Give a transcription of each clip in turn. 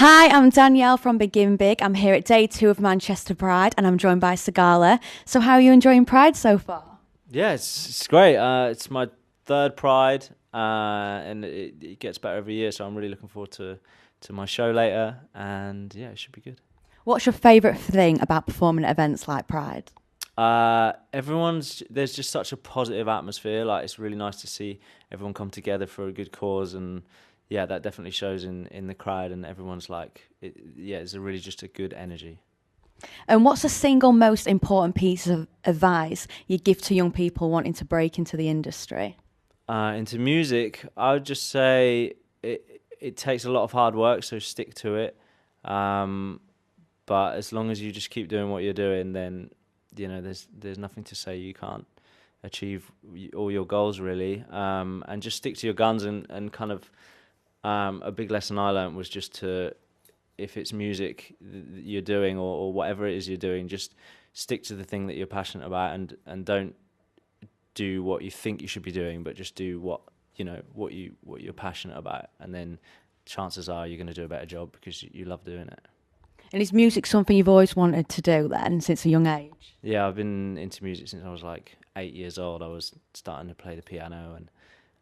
Hi, I'm Danielle from Begin Big. I'm here at day 2 of Manchester Pride and I'm joined by Sigala. So how are you enjoying Pride so far? Yeah, it's great. It's my third Pride, and it gets better every year. So I'm really looking forward to my show later, and yeah, it should be good. What's your favourite thing about performing at events like Pride? There's just such a positive atmosphere. Like it's really nice to see everyone come together for a good cause, and yeah, that definitely shows in the crowd. And everyone's like, yeah, it's really just a good energy. And what's the single most important piece of advice you give to young people wanting to break into the industry? Into music, I would just say it takes a lot of hard work, so stick to it. Um, but as long as you just keep doing what you're doing, then there's nothing to say you can't achieve all your goals really. And just stick to your guns and kind of a big lesson I learned was just to, if it's music you're doing or whatever it is you're doing, just stick to the thing that you're passionate about and don't do what you think you should be doing, but just do what you're passionate about, and then chances are you're going to do a better job because you love doing it. And is music something you've always wanted to do then, since a young age? Yeah, I've been into music since I was like 8 years old. I was starting to play the piano,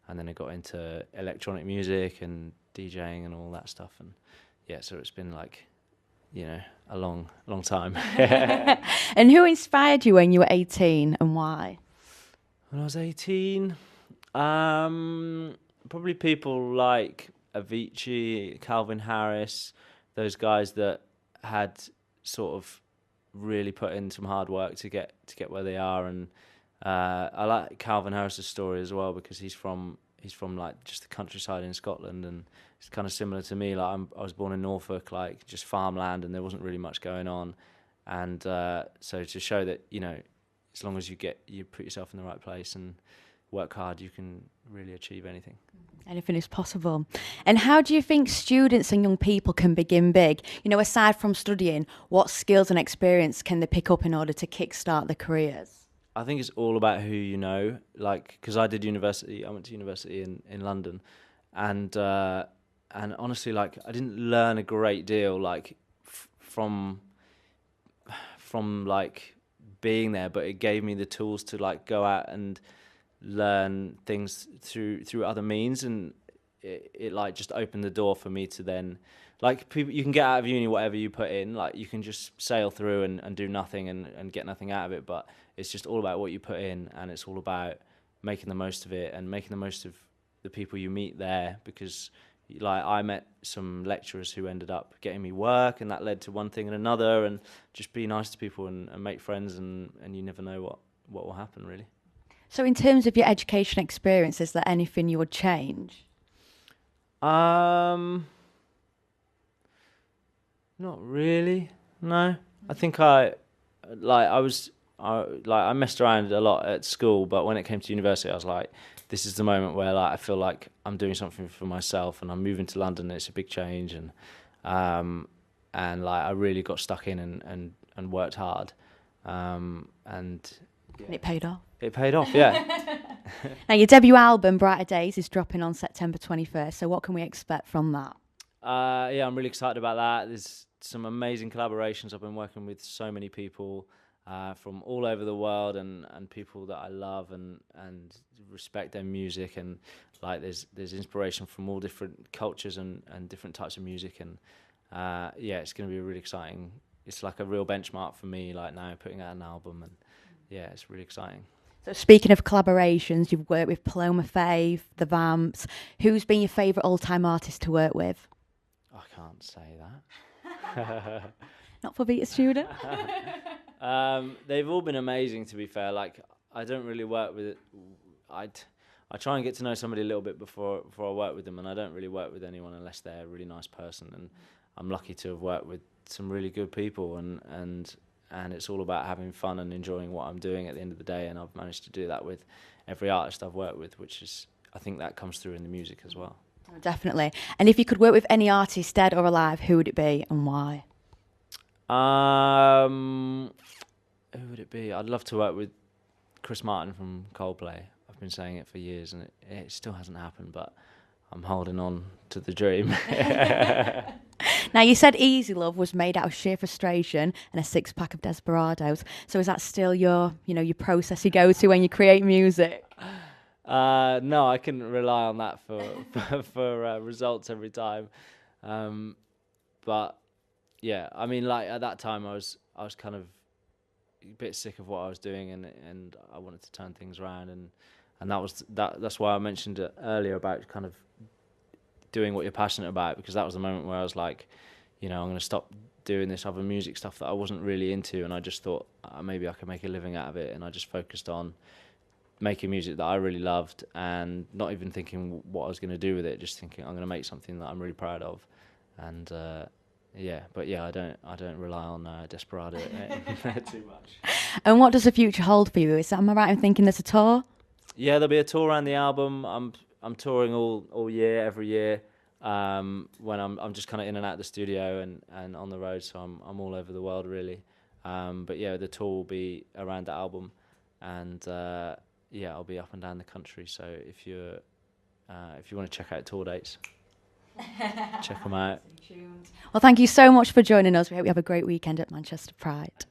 and then I got into electronic music and DJing and all that stuff. And yeah, so it's been like, a long time. And who inspired you when you were 18 and why? When I was 18, probably people like Avicii, Calvin Harris, those guys that had sort of really put in some hard work to get where they are. And I like Calvin Harris's story as well because he's from like just the countryside in Scotland, and it's kind of similar to me. Like I was born in Norfolk, like just farmland, and there wasn't really much going on. And so to show that as long as you put yourself in the right place and work hard, you can really achieve anything. Anything is possible. And how do you think students and young people can begin big? Aside from studying, what skills and experience can they pick up in order to kickstart their careers? I think it's all about who you know. Like, because I went to university in London, and honestly, like, I didn't learn a great deal, like, from like being there, but it gave me the tools to like go out and learn things through other means, and it like just opened the door for me to then, like, people, you can get out of uni whatever you put in, like you can just sail through and do nothing and get nothing out of it, but it's just all about what you put in, and it's all about making the most of it and making the most of the people you meet there, because like I met some lecturers who ended up getting me work, and that led to one thing and another, and just be nice to people and make friends, and you never know what will happen really. So in terms of your education experience, is there anything you would change? Not really. No, I think I messed around a lot at school, but when it came to university, I was like, this is the moment where like I feel like I'm doing something for myself, and I'm moving to London. And it's a big change, and like I really got stuck in and worked hard, and yeah. And it paid off. It paid off, yeah. Now, your debut album, Brighter Days, is dropping on September 21st. So what can we expect from that? Yeah, I'm really excited about that. There's some amazing collaborations. I've been working with so many people from all over the world, and people that I love and respect their music, and like there's inspiration from all different cultures and different types of music, and yeah, it's going to be really exciting. It's like a real benchmark for me, like now putting out an album, and yeah, it's really exciting. So speaking of collaborations, you've worked with Paloma Faith, The Vamps. Who's been your favourite all-time artist to work with? I can't say that. Not for Vita student? They've all been amazing, to be fair. Like, I don't really work with... I try and get to know somebody a little bit before I work with them, and I don't really work with anyone unless they're a really nice person. And I'm lucky to have worked with some really good people, and it's all about having fun and enjoying what I'm doing at the end of the day, and I've managed to do that with every artist I've worked with, which is, I think that comes through in the music as well. Definitely. And if you could work with any artist, dead or alive, who would it be and why? Who would it be? I'd love to work with Chris Martin from Coldplay. I've been saying it for years, and it still hasn't happened, but I'm holding on to the dream. Now, you said Easy Love was made out of sheer frustration and a six-pack of Desperados. So is that still your process you go to when you create music? No, I couldn't rely on that for results every time. But yeah, I mean, like at that time, I was kind of a bit sick of what I was doing, and I wanted to turn things around, and that's why I mentioned it earlier about kind of doing what you're passionate about, because that was the moment where I was like, I'm going to stop doing this other music stuff that I wasn't really into, and I just thought maybe I could make a living out of it, and I just focused on making music that I really loved, and not even thinking what I was going to do with it, just thinking I'm going to make something that I'm really proud of. And I don't rely on Desperado too much. And what does the future hold for you? Am I right in thinking there's a tour? Yeah, there'll be a tour around the album. I'm touring all year, every year. When I'm just kind of in and out of the studio and on the road, so I'm all over the world really. But yeah, the tour will be around the album, and I'll be up and down the country. So if you want to check out tour dates, check them out. Well, thank you so much for joining us. We hope you have a great weekend at Manchester Pride.